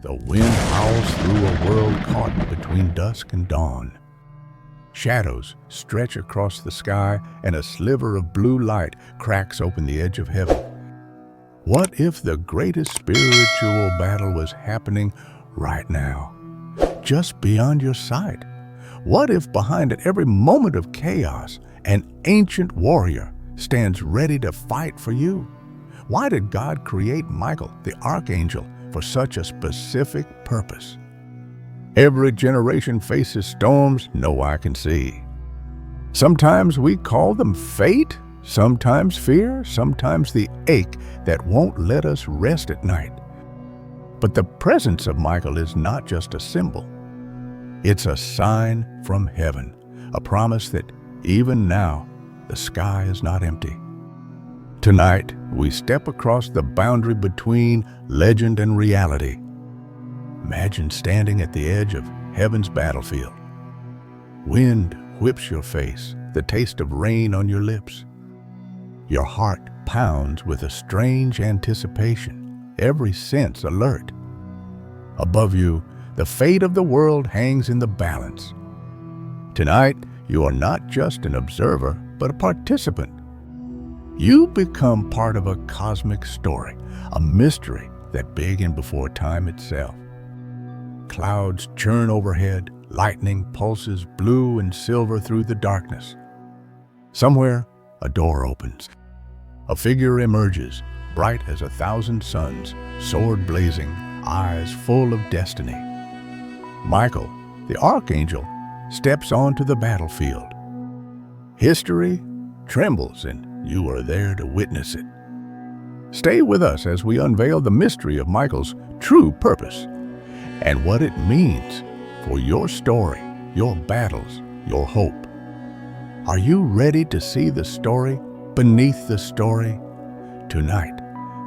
The wind howls through a world caught between dusk and dawn. Shadows stretch across the sky, and a sliver of blue light cracks open the edge of heaven. What if the greatest spiritual battle was happening right now, just beyond your sight? What if behind every moment of chaos, an ancient warrior stands ready to fight for you? Why did God create Michael, the Archangel, for such a specific purpose? Every generation faces storms no eye can see. Sometimes we call them fate, sometimes fear, sometimes the ache that won't let us rest at night. But the presence of Michael is not just a symbol. It's a sign from heaven, a promise that even now the sky is not empty. Tonight, we step across the boundary between legend and reality. Imagine standing at the edge of heaven's battlefield. Wind whips your face, the taste of rain on your lips. Your heart pounds with a strange anticipation, every sense alert. Above you, the fate of the world hangs in the balance. Tonight, you are not just an observer, but a participant. You become part of a cosmic story, a mystery that began before time itself. Clouds churn overhead, lightning pulses blue and silver through the darkness. Somewhere, a door opens. A figure emerges, bright as 1,000 suns, sword blazing, eyes full of destiny. Michael, the Archangel, steps onto the battlefield. History trembles, and you are there to witness it. Stay with us as we unveil the mystery of Michael's true purpose and what it means for your story, your battles, your hope. Are you ready to see the story beneath the story? Tonight,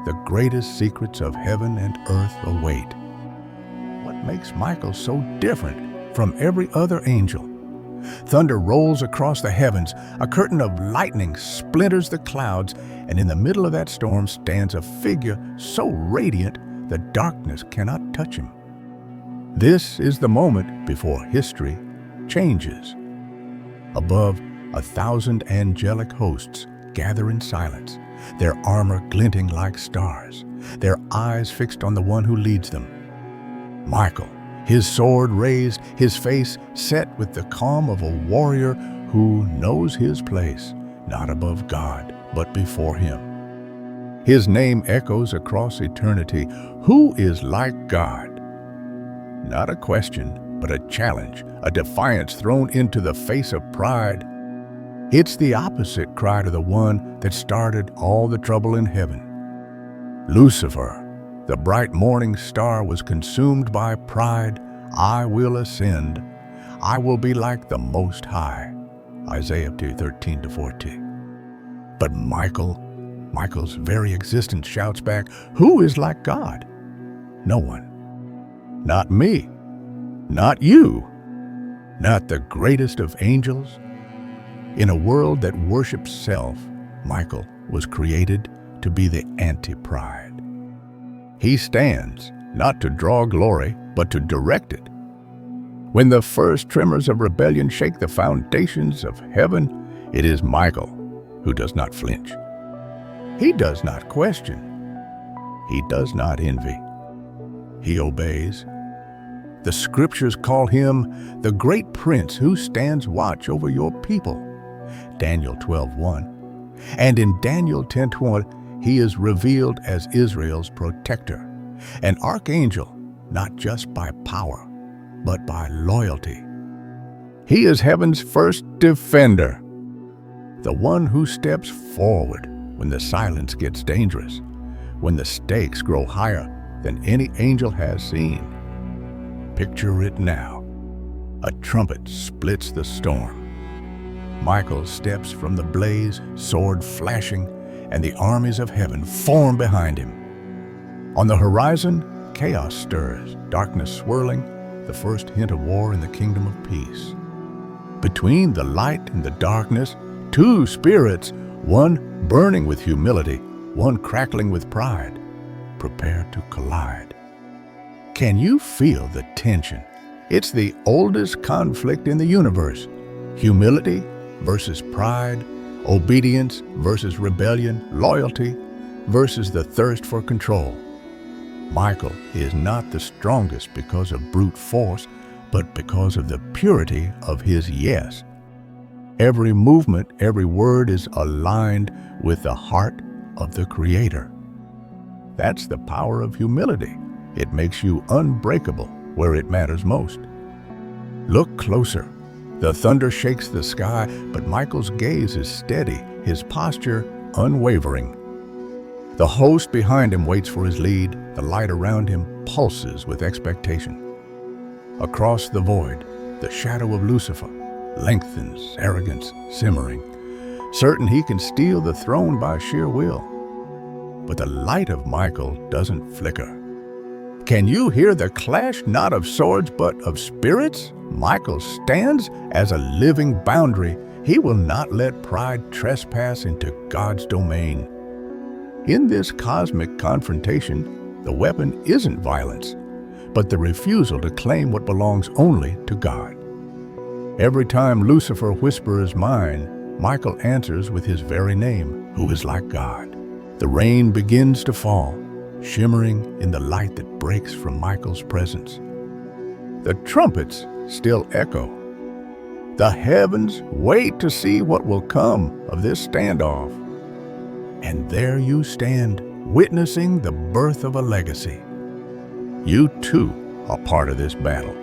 the greatest secrets of heaven and earth await. What makes Michael so different from every other angel? Thunder rolls across the heavens, a curtain of lightning splinters the clouds, and in the middle of that storm stands a figure so radiant the darkness cannot touch him. This is the moment before history changes. Above, 1,000 angelic hosts gather in silence, their armor glinting like stars, their eyes fixed on the one who leads them. Michael, his sword raised, his face set with the calm of a warrior who knows his place, not above God, but before him. His name echoes across eternity. Who is like God? Not a question, but a challenge, a defiance thrown into the face of pride. It's the opposite cry to the one that started all the trouble in heaven. Lucifer, the bright morning star, was consumed by pride. I will ascend. I will be like the Most High. Isaiah 13-14. But Michael's very existence shouts back, who is like God? No one. Not me. Not you. Not the greatest of angels. In a world that worships self, Michael was created to be the anti-pride. He stands not to draw glory, but to direct it. When the first tremors of rebellion shake the foundations of heaven, it is Michael who does not flinch. He does not question. He does not envy. He obeys. The scriptures call him the great prince who stands watch over your people. Daniel 12:1. And in Daniel 10:1, he is revealed as Israel's protector, an archangel, not just by power, but by loyalty. He is heaven's first defender, the one who steps forward when the silence gets dangerous, when the stakes grow higher than any angel has seen. Picture it now. A trumpet splits the storm. Michael steps from the blaze, sword flashing, and the armies of heaven form behind him. On the horizon, chaos stirs, darkness swirling, the first hint of war in the kingdom of peace. Between the light and the darkness, two spirits, one burning with humility, one crackling with pride, prepare to collide. Can you feel the tension? It's the oldest conflict in the universe. Humility versus pride, obedience versus rebellion, loyalty versus the thirst for control. Michael is not the strongest because of brute force, but because of the purity of his yes. Every movement, every word is aligned with the heart of the Creator. That's the power of humility. It makes you unbreakable where it matters most. Look closer. The thunder shakes the sky, but Michael's gaze is steady, his posture unwavering. The host behind him waits for his lead. The light around him pulses with expectation. Across the void, the shadow of Lucifer lengthens, arrogance simmering, certain he can steal the throne by sheer will. But the light of Michael doesn't flicker. Can you hear the clash not of swords but of spirits? Michael stands as a living boundary. He will not let pride trespass into God's domain. In this cosmic confrontation, the weapon isn't violence, but the refusal to claim what belongs only to God. Every time Lucifer whispers mine, Michael answers with his very name, who is like God. The rain begins to fall, shimmering in the light that breaks from Michael's presence. The trumpets still echo. The heavens wait to see what will come of this standoff. And there you stand, witnessing the birth of a legacy. You too are part of this battle.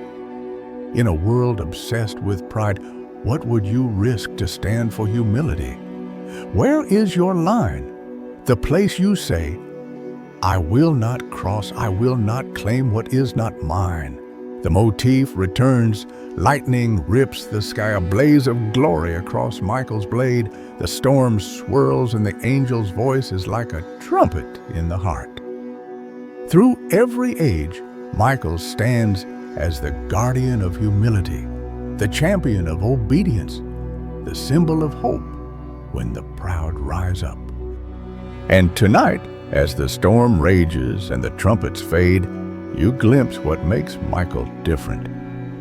In a world obsessed with pride, what would you risk to stand for humility? Where is your line? The place you say, I will not cross, I will not claim what is not mine. The motif returns, lightning rips the sky, a blaze of glory across Michael's blade. The storm swirls and the angel's voice is like a trumpet in the heart. Through every age, Michael stands as the guardian of humility, the champion of obedience, the symbol of hope when the proud rise up. And tonight, as the storm rages and the trumpets fade, you glimpse what makes Michael different.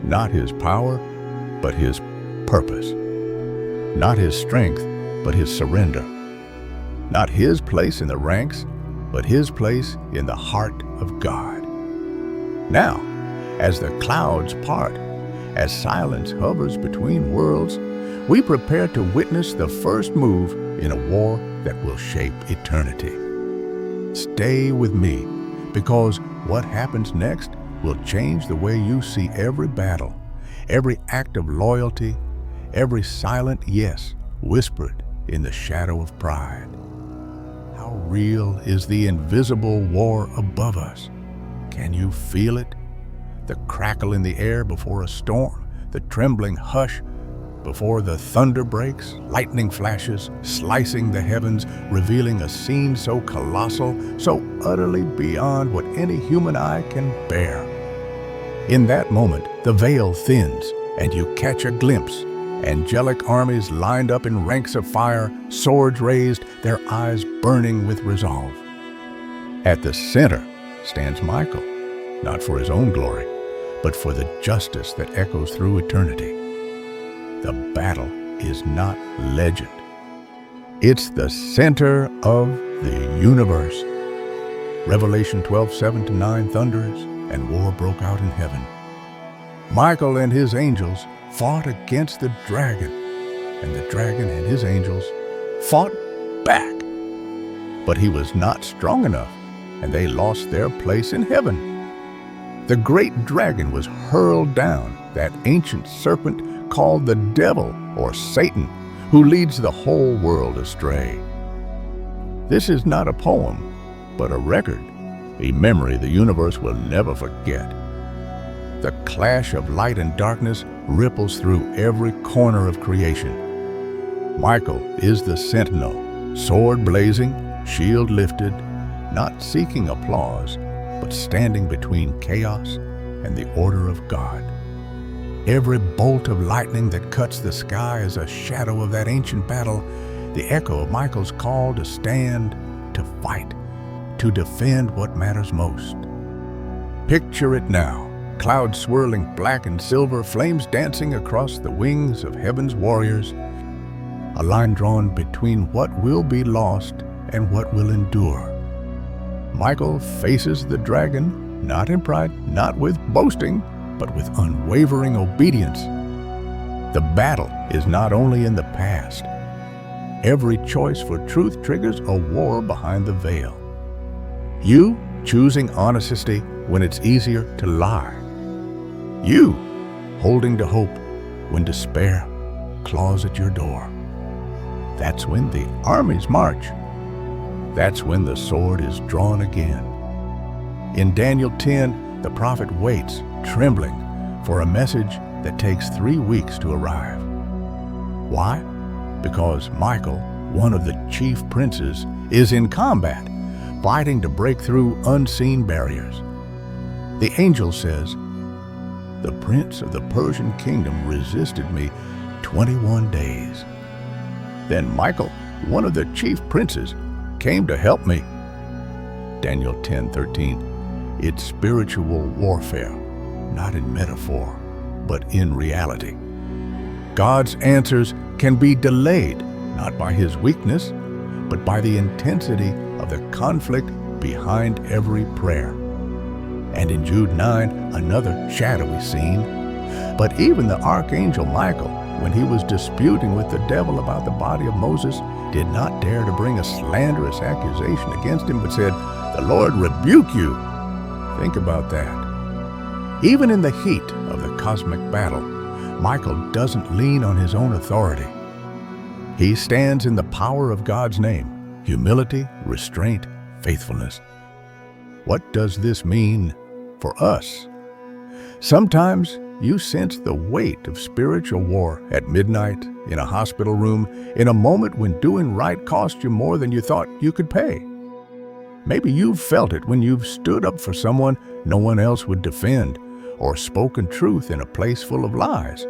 Not his power, but his purpose. Not his strength, but his surrender. Not his place in the ranks, but his place in the heart of God. Now, as the clouds part, as silence hovers between worlds, we prepare to witness the first move in a war that will shape eternity. Stay with me, because what happens next will change the way you see every battle, every act of loyalty, every silent yes whispered in the shadow of pride. How real is the invisible war above us? Can you feel it? The crackle in the air before a storm, the trembling hush before the thunder breaks, lightning flashes, slicing the heavens, revealing a scene so colossal, so utterly beyond what any human eye can bear. In that moment, the veil thins, and you catch a glimpse. Angelic armies lined up in ranks of fire, swords raised, their eyes burning with resolve. At the center stands Michael, not for his own glory, but for the justice that echoes through eternity. The battle is not legend. It's the center of the universe. Revelation 12:7-9 thunders, and war broke out in heaven. Michael and his angels fought against the dragon, and the dragon and his angels fought back. But he was not strong enough, and they lost their place in heaven. The great dragon was hurled down, that ancient serpent called the devil or Satan, who leads the whole world astray. This is not a poem, but a record, a memory the universe will never forget. The clash of light and darkness ripples through every corner of creation. Michael is the sentinel, sword blazing, shield lifted, not seeking applause, but standing between chaos and the order of God. Every bolt of lightning that cuts the sky is a shadow of that ancient battle, the echo of Michael's call to stand, to fight, to defend what matters most. Picture it now. Clouds swirling black and silver, flames dancing across the wings of heaven's warriors. A line drawn between what will be lost and what will endure. Michael faces the dragon, not in pride, not with boasting, but with unwavering obedience. The battle is not only in the past. Every choice for truth triggers a war behind the veil. You choosing honesty when it's easier to lie. You holding to hope when despair claws at your door. That's when the armies march. That's when the sword is drawn again. In Daniel 10, the prophet waits, trembling, for a message that takes 3 weeks to arrive. Why? Because Michael, one of the chief princes, is in combat, fighting to break through unseen barriers. The angel says, "The prince of the Persian kingdom resisted me 21 days. Then Michael, one of the chief princes, came to help me." Daniel 10:13. It's spiritual warfare, not in metaphor, but in reality. God's answers can be delayed, not by his weakness, but by the intensity of the conflict behind every prayer. And in Jude 9, another shadowy scene. But even the Archangel Michael, when he was disputing with the devil about the body of Moses, did not dare to bring a slanderous accusation against him, but said, "The Lord rebuke you." Think about that. Even in the heat of the cosmic battle, Michael doesn't lean on his own authority. He stands in the power of God's name: humility, restraint, faithfulness. What does this mean for us? Sometimes you sense the weight of spiritual war at midnight, in a hospital room, in a moment when doing right cost you more than you thought you could pay. Maybe you've felt it when you've stood up for someone no one else would defend, or spoken truth in a place full of lies.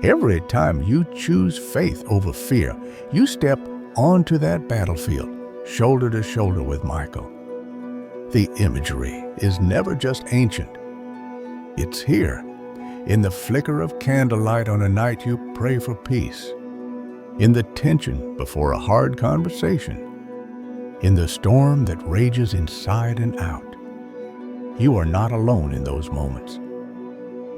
Every time you choose faith over fear, you step onto that battlefield, shoulder to shoulder with Michael. The imagery is never just ancient. It's here, in the flicker of candlelight on a night you pray for peace, in the tension before a hard conversation, in the storm that rages inside and out. You are not alone in those moments.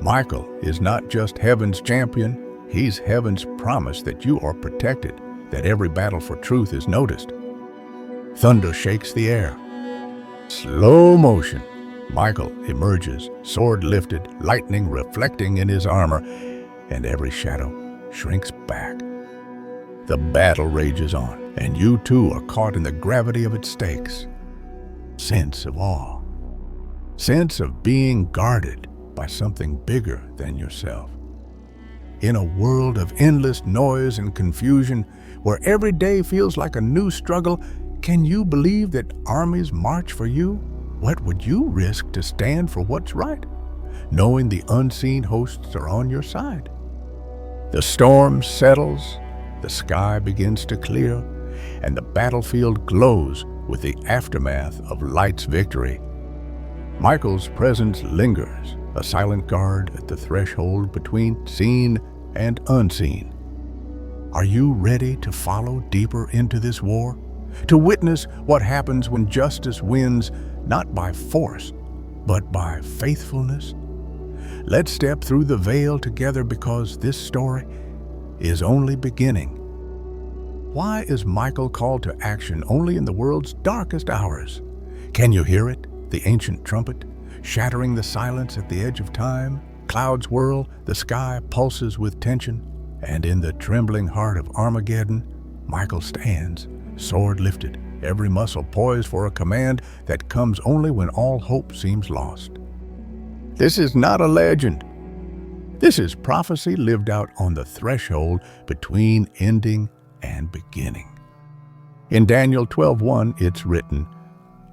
Michael is not just heaven's champion, he's heaven's promise that you are protected, that every battle for truth is noticed. Thunder shakes the air. Slow motion. Michael emerges, sword lifted, lightning reflecting in his armor, and every shadow shrinks back. The battle rages on, and you too are caught in the gravity of its stakes. Sense of awe. Sense of being guarded by something bigger than yourself. In a world of endless noise and confusion, where every day feels like a new struggle, can you believe that armies march for you? What would you risk to stand for what's right, knowing the unseen hosts are on your side? The storm settles, the sky begins to clear, and the battlefield glows with the aftermath of light's victory. Michael's presence lingers, a silent guard at the threshold between seen and unseen. Are you ready to follow deeper into this war? To witness what happens when justice wins, not by force, but by faithfulness? Let's step through the veil together, because this story is only beginning. Why is Michael called to action only in the world's darkest hours? Can you hear it? The ancient trumpet, shattering the silence at the edge of time. Clouds whirl, the sky pulses with tension, and in the trembling heart of Armageddon, Michael stands, sword lifted, every muscle poised for a command that comes only when all hope seems lost. This is not a legend. This is prophecy lived out on the threshold between ending and beginning. In Daniel 12:1, it's written,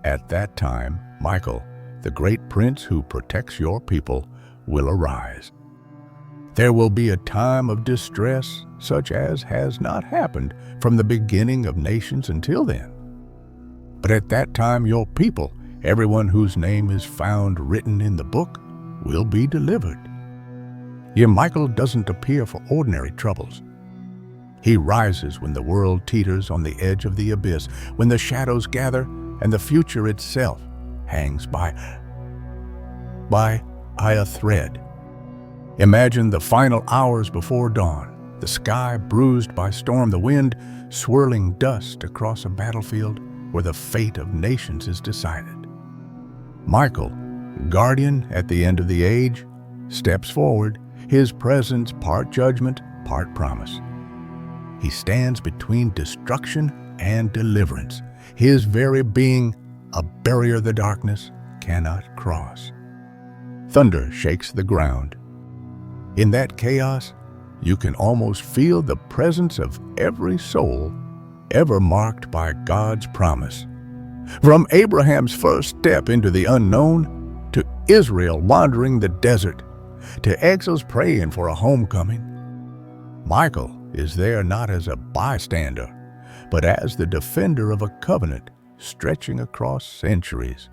"At that time, Michael, the great prince who protects your people, will arise. There will be a time of distress such as has not happened from the beginning of nations until then. But at that time your people Everyone whose name is found written in the book will be delivered. Yet Michael doesn't appear for ordinary troubles. He rises when the world teeters on the edge of the abyss, when the shadows gather and the future itself hangs by a thread. Imagine the final hours before dawn, the sky bruised by storm, the wind swirling dust across a battlefield where the fate of nations is decided. Michael, guardian at the end of the age, steps forward, his presence part judgment, part promise. He stands between destruction and deliverance, his very being a barrier the darkness cannot cross. Thunder shakes the ground. In that chaos, you can almost feel the presence of every soul ever marked by God's promise. From Abraham's first step into the unknown, to Israel wandering the desert, to exiles praying for a homecoming, Michael is there not as a bystander, but as the defender of a covenant stretching across centuries.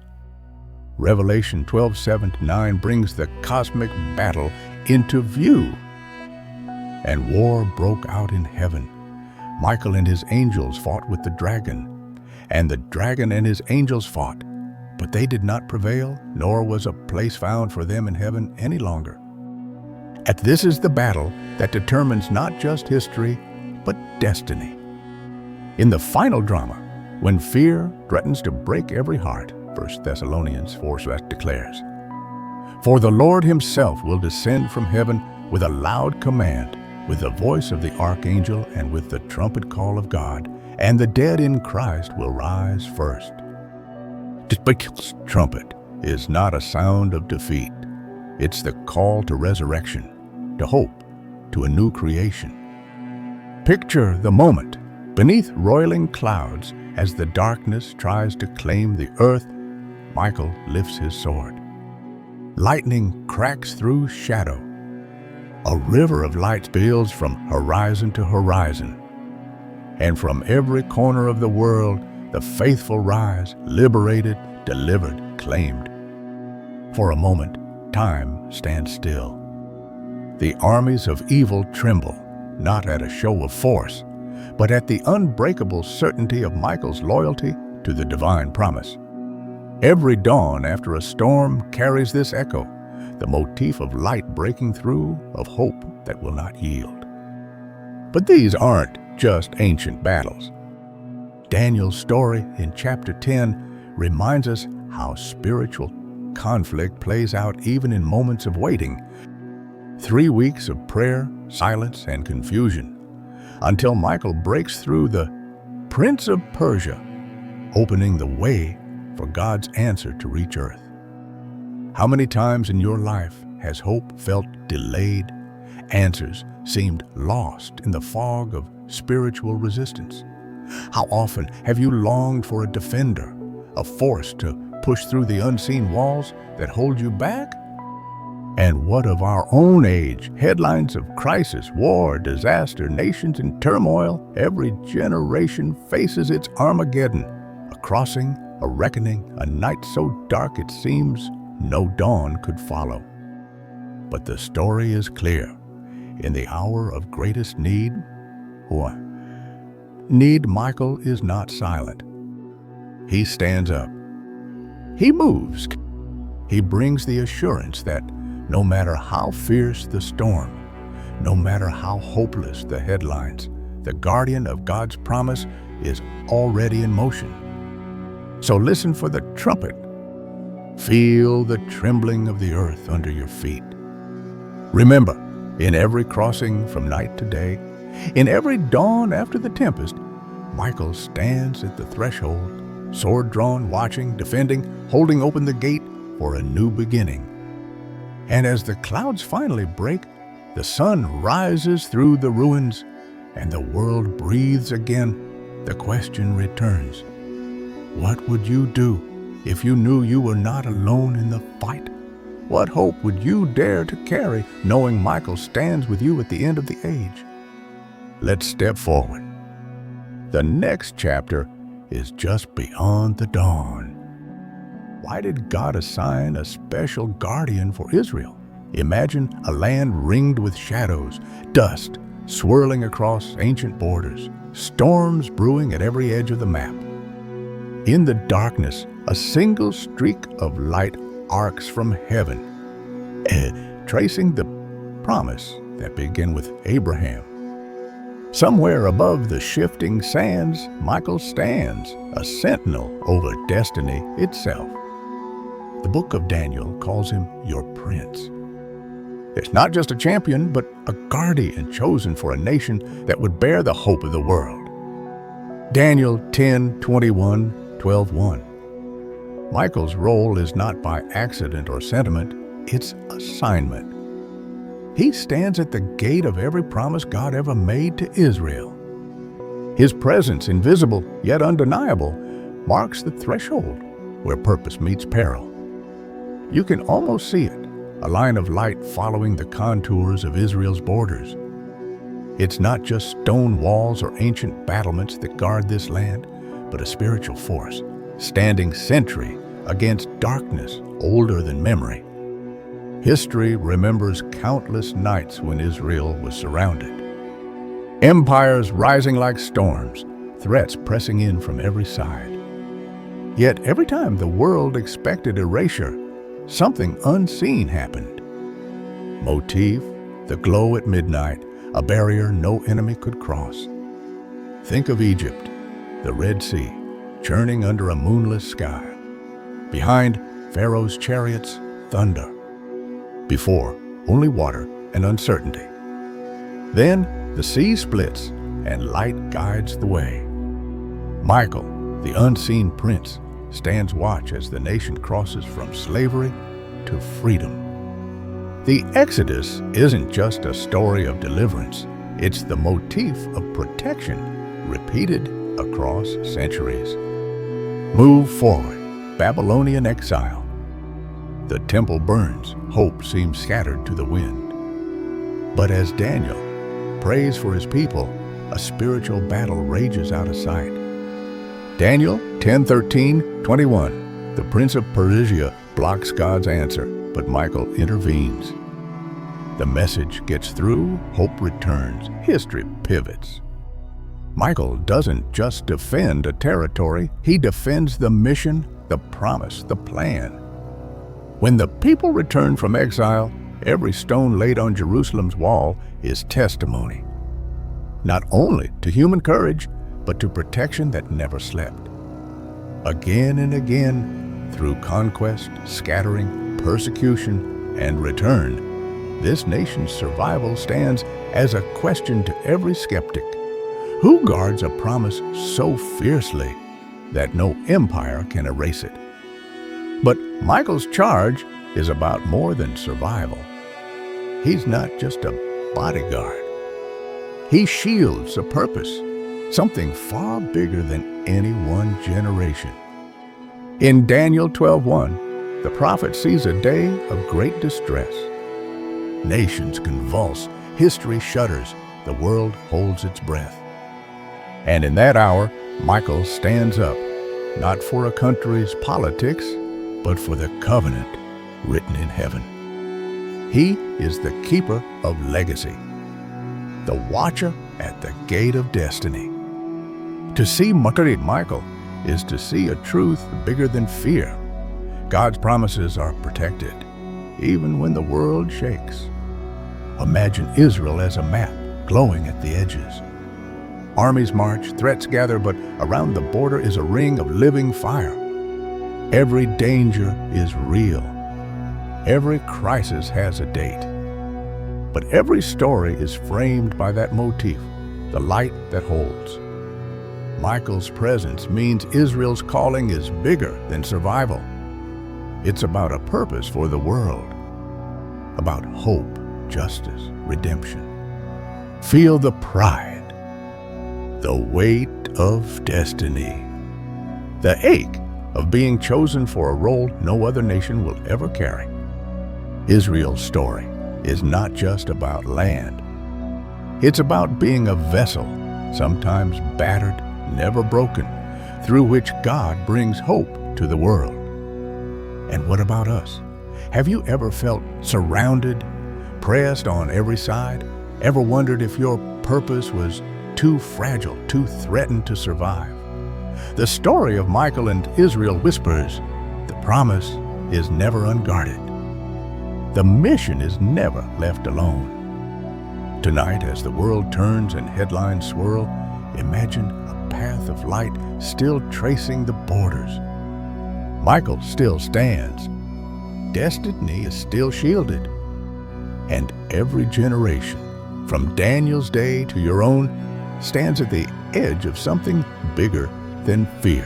Revelation 12:7-9 brings the cosmic battle into view. And war broke out in heaven. Michael and his angels fought with the dragon, and the dragon and his angels fought, but they did not prevail, nor was a place found for them in heaven any longer. And this is the battle that determines not just history, but destiny. In the final drama, when fear threatens to break every heart, 1 Thessalonians 4:7 declares, "For the Lord himself will descend from heaven with a loud command, with the voice of the archangel and with the trumpet call of God, and the dead in Christ will rise first." This trumpet is not a sound of defeat. It's the call to resurrection, to hope, to a new creation. Picture the moment. Beneath roiling clouds, as the darkness tries to claim the earth, Michael lifts his sword. Lightning cracks through shadow. A river of light spills from horizon to horizon. And from every corner of the world, the faithful rise, liberated, delivered, claimed. For a moment, time stands still. The armies of evil tremble, not at a show of force, but at the unbreakable certainty of Michael's loyalty to the divine promise. Every dawn after a storm carries this echo, the motif of light breaking through, of hope that will not yield. But these aren't just ancient battles. Daniel's story in chapter 10 reminds us how spiritual conflict plays out even in moments of waiting. 3 weeks of prayer, silence, and confusion, until Michael breaks through the Prince of Persia, opening the way for God's answer to reach earth. How many times in your life has hope felt delayed? Answers seemed lost in the fog of spiritual resistance. How often have you longed for a defender, a force to push through the unseen walls that hold you back? And what of our own age? Headlines of crisis, war, disaster, nations in turmoil. Every generation faces its Armageddon, a crossing, a reckoning, a night so dark it seems no dawn could follow. But the story is clear. In the hour of greatest need, Michael is not silent. He stands up. He moves. He brings the assurance that no matter how fierce the storm, no matter how hopeless the headlines, the guardian of God's promise is already in motion. So listen for the trumpet. Feel the trembling of the earth under your feet. Remember, in every crossing from night to day, in every dawn after the tempest, Michael stands at the threshold, sword drawn, watching, defending, holding open the gate for a new beginning. And as the clouds finally break, the sun rises through the ruins, and the world breathes again, the question returns. What would you do if you knew you were not alone in the fight? What hope would you dare to carry, knowing Michael stands with you at the end of the age? Let's step forward. The next chapter is just beyond the dawn. Why did God assign a special guardian for Israel? Imagine a land ringed with shadows, dust swirling across ancient borders, storms brewing at every edge of the map. In the darkness, a single streak of light arcs from heaven, tracing the promise that began with Abraham. Somewhere above the shifting sands, Michael stands, a sentinel over destiny itself. The book of Daniel calls him your prince. It's not just a champion, but a guardian chosen for a nation that would bear the hope of the world. Daniel 10:21-12:1. Michael's role is not by accident or sentiment, it's assignment. He stands at the gate of every promise God ever made to Israel. His presence, invisible yet undeniable, marks the threshold where purpose meets peril. You can almost see it, a line of light following the contours of Israel's borders. It's not just stone walls or ancient battlements that guard this land, but a spiritual force, standing sentry against darkness older than memory. History remembers countless nights when Israel was surrounded. Empires rising like storms, threats pressing in from every side. Yet every time the world expected erasure, something unseen happened. Motif, the glow at midnight, a barrier no enemy could cross. Think of Egypt, the Red Sea, churning under a moonless sky. Behind, Pharaoh's chariots, thunder. Before, only water and uncertainty. Then, the sea splits and light guides the way. Michael, the unseen prince, stands watch as the nation crosses from slavery to freedom. The Exodus isn't just a story of deliverance, it's the motif of protection repeated across centuries. Move forward, Babylonian exile. The temple burns, hope seems scattered to the wind. But as Daniel prays for his people, a spiritual battle rages out of sight. Daniel 10:13-21. The prince of Persia blocks God's answer, but Michael intervenes. The message gets through, hope returns, history pivots. Michael doesn't just defend a territory, he defends the mission, the promise, the plan. When the people return from exile, every stone laid on Jerusalem's wall is testimony, not only to human courage, but to protection that never slept. Again and again, through conquest, scattering, persecution, and return, this nation's survival stands as a question to every skeptic. Who guards a promise so fiercely that no empire can erase it? But Michael's charge is about more than survival. He's not just a bodyguard. He shields a purpose, something far bigger than any one generation. In Daniel 12:1, the prophet sees a day of great distress. Nations convulse, history shudders, the world holds its breath. And in that hour, Michael stands up, not for a country's politics, but for the covenant written in heaven. He is the keeper of legacy, the watcher at the gate of destiny. To see Michael is to see a truth bigger than fear. God's promises are protected, even when the world shakes. Imagine Israel as a map, glowing at the edges. Armies march, threats gather, but around the border is a ring of living fire. Every danger is real. Every crisis has a date. But every story is framed by that motif, the light that holds. Michael's presence means Israel's calling is bigger than survival. It's about a purpose for the world, about hope, justice, redemption. Feel the pride, the weight of destiny, the ache of being chosen for a role no other nation will ever carry. Israel's story is not just about land. It's about being a vessel, sometimes battered, never broken, through which God brings hope to the world. And what about us? Have you ever felt surrounded, pressed on every side? Ever wondered if your purpose was too fragile, too threatened to survive? The story of Michael and Israel whispers, the promise is never unguarded. The mission is never left alone. Tonight, as the world turns and headlines swirl, imagine a path of light still tracing the borders. Michael still stands. Destiny is still shielded. And every generation, from Daniel's day to your own, stands at the edge of something bigger than fear.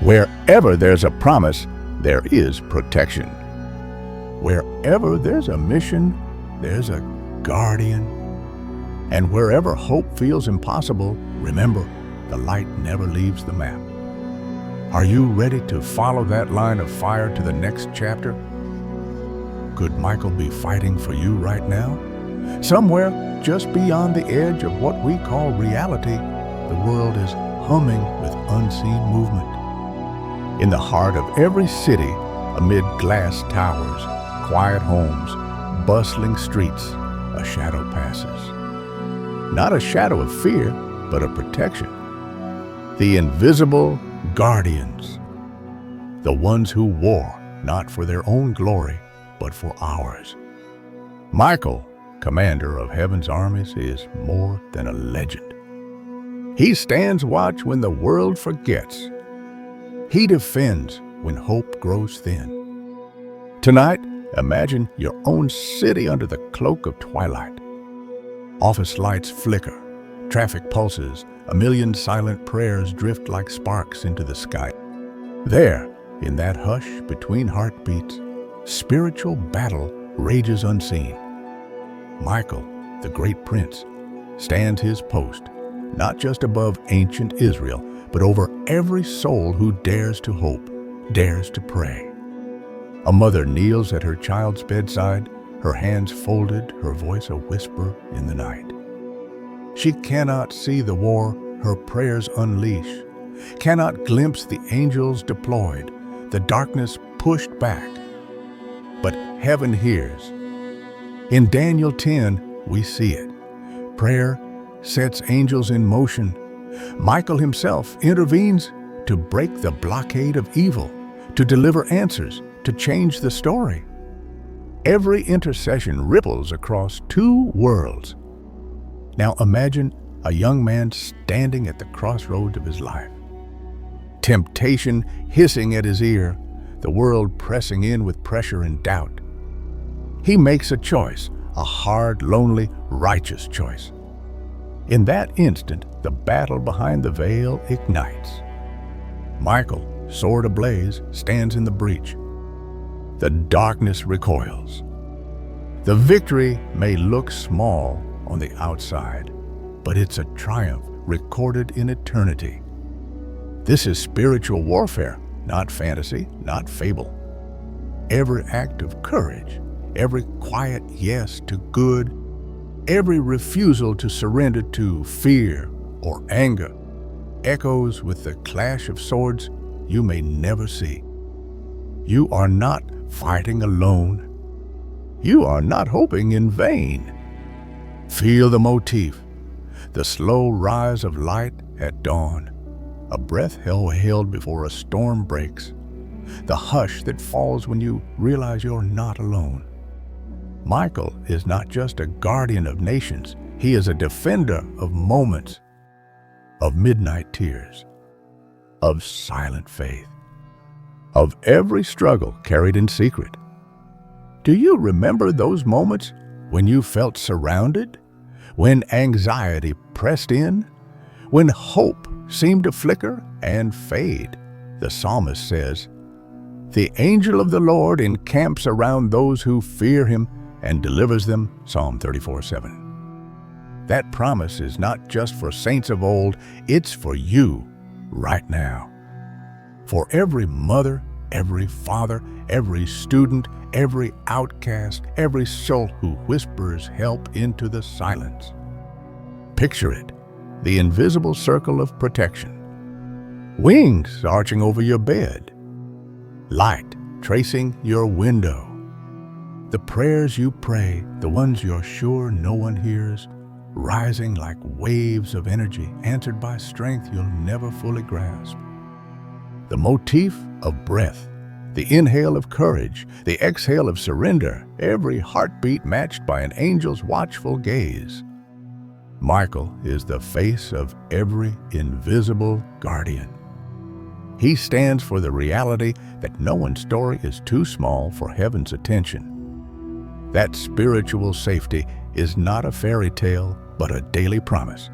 Wherever there's a promise, there is protection. Wherever there's a mission, there's a guardian. And wherever hope feels impossible, remember, the light never leaves the map. Are you ready to follow that line of fire to the next chapter? Could Michael be fighting for you right now? Somewhere just beyond the edge of what we call reality, the world is humming with unseen movement. In the heart of every city, amid glass towers, quiet homes, bustling streets, a shadow passes. Not a shadow of fear, but of protection. The invisible guardians. The ones who war not for their own glory, but for ours. Michael, commander of heaven's armies, is more than a legend. He stands watch when the world forgets. He defends when hope grows thin. Tonight, imagine your own city under the cloak of twilight. Office lights flicker, traffic pulses, a million silent prayers drift like sparks into the sky. There, in that hush between heartbeats, spiritual battle rages unseen. Michael, the great prince, stands his post, not just above ancient Israel, but over every soul who dares to hope, dares to pray. A mother kneels at her child's bedside, her hands folded, her voice a whisper in the night. She cannot see the war her prayers unleash, cannot glimpse the angels deployed, the darkness pushed back. But heaven hears. In Daniel 10, we see it. Prayer sets angels in motion. Michael himself intervenes to break the blockade of evil, to deliver answers, to change the story. Every intercession ripples across two worlds. Now imagine a young man standing at the crossroads of his life. Temptation hissing at his ear, the world pressing in with pressure and doubt. He makes a choice, a hard, lonely, righteous choice. In that instant, the battle behind the veil ignites. Michael, sword ablaze, stands in the breach. The darkness recoils. The victory may look small on the outside, but it's a triumph recorded in eternity. This is spiritual warfare, not fantasy, not fable. Every act of courage, every quiet yes to good, every refusal to surrender to fear or anger, echoes with the clash of swords you may never see. You are not fighting alone. You are not hoping in vain. Feel the motif, the slow rise of light at dawn, a breath held before a storm breaks, the hush that falls when you realize you're not alone. Michael is not just a guardian of nations, he is a defender of moments, of midnight tears, of silent faith, of every struggle carried in secret. Do you remember those moments when you felt surrounded, when anxiety pressed in, when hope seemed to flicker and fade? The psalmist says, "The angel of the Lord encamps around those who fear him and delivers them," Psalm 34:7. That promise is not just for saints of old, it's for you right now. For every mother, every father, every student, every outcast, every soul who whispers help into the silence. Picture it, the invisible circle of protection. Wings arching over your bed. Light tracing your window. The prayers you pray, the ones you're sure no one hears, rising like waves of energy, answered by strength you'll never fully grasp. The motif of breath, the inhale of courage, the exhale of surrender, every heartbeat matched by an angel's watchful gaze. Michael is the face of every invisible guardian. He stands for the reality that no one's story is too small for heaven's attention. That spiritual safety is not a fairy tale, but a daily promise.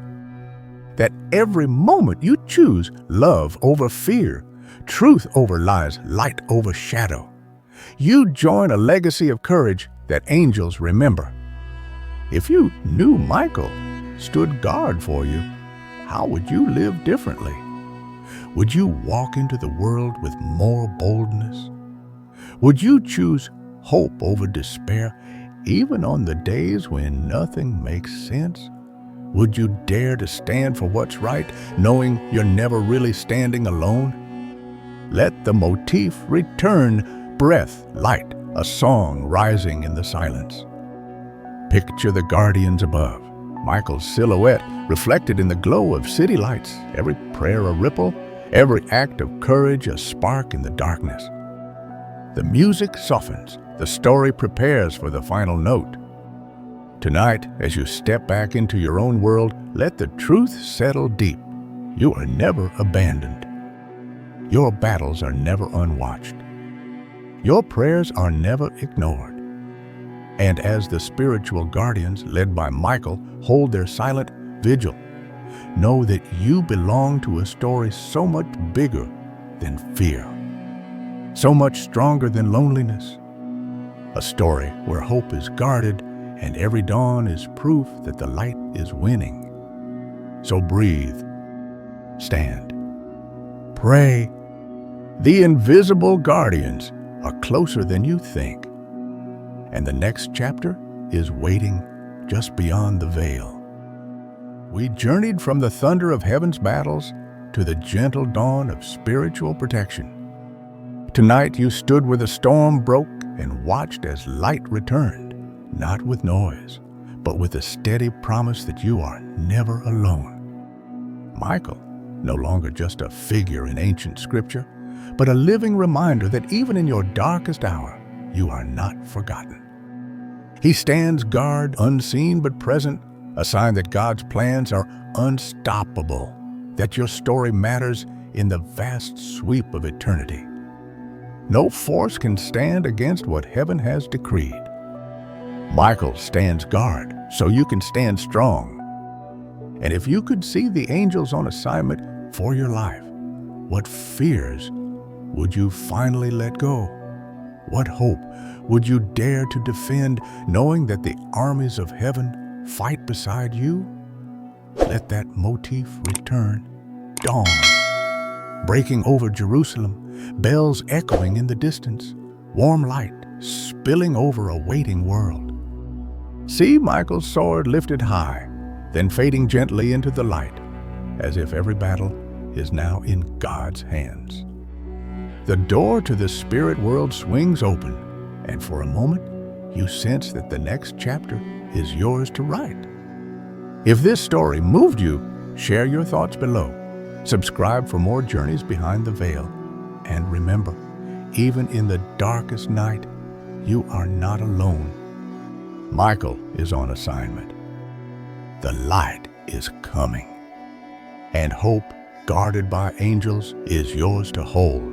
That every moment you choose love over fear, truth over lies, light over shadow, you join a legacy of courage that angels remember. If you knew Michael stood guard for you, how would you live differently? Would you walk into the world with more boldness? Would you choose hope over despair, even on the days when nothing makes sense? Would you dare to stand for what's right, knowing you're never really standing alone? Let the motif return, breath, light, a song rising in the silence. Picture the guardians above, Michael's silhouette reflected in the glow of city lights, every prayer a ripple, every act of courage a spark in the darkness. The music softens, the story prepares for the final note. Tonight, as you step back into your own world, let the truth settle deep. You are never abandoned. Your battles are never unwatched. Your prayers are never ignored. And as the spiritual guardians, led by Michael, hold their silent vigil, know that you belong to a story so much bigger than fear, so much stronger than loneliness. A story where hope is guarded and every dawn is proof that the light is winning. So breathe, stand, pray. The invisible guardians are closer than you think. And the next chapter is waiting just beyond the veil. We journeyed from the thunder of heaven's battles to the gentle dawn of spiritual protection. Tonight you stood where the storm broke and watched as light returned, not with noise, but with a steady promise that you are never alone. Michael, no longer just a figure in ancient scripture, but a living reminder that even in your darkest hour, you are not forgotten. He stands guard, unseen but present, a sign that God's plans are unstoppable, that your story matters in the vast sweep of eternity. No force can stand against what heaven has decreed. Michael stands guard, so you can stand strong. And if you could see the angels on assignment for your life, what fears would you finally let go? What hope would you dare to defend, knowing that the armies of heaven fight beside you? Let that motif return. Dawn, breaking over Jerusalem, bells echoing in the distance, warm light spilling over a waiting world. See Michael's sword lifted high, then fading gently into the light, as if every battle is now in God's hands. The door to the spirit world swings open, and for a moment, you sense that the next chapter is yours to write. If this story moved you, share your thoughts below. Subscribe for more journeys behind the veil. And remember, even in the darkest night, you are not alone. Michael is on assignment. The light is coming, and hope, guarded by angels, is yours to hold.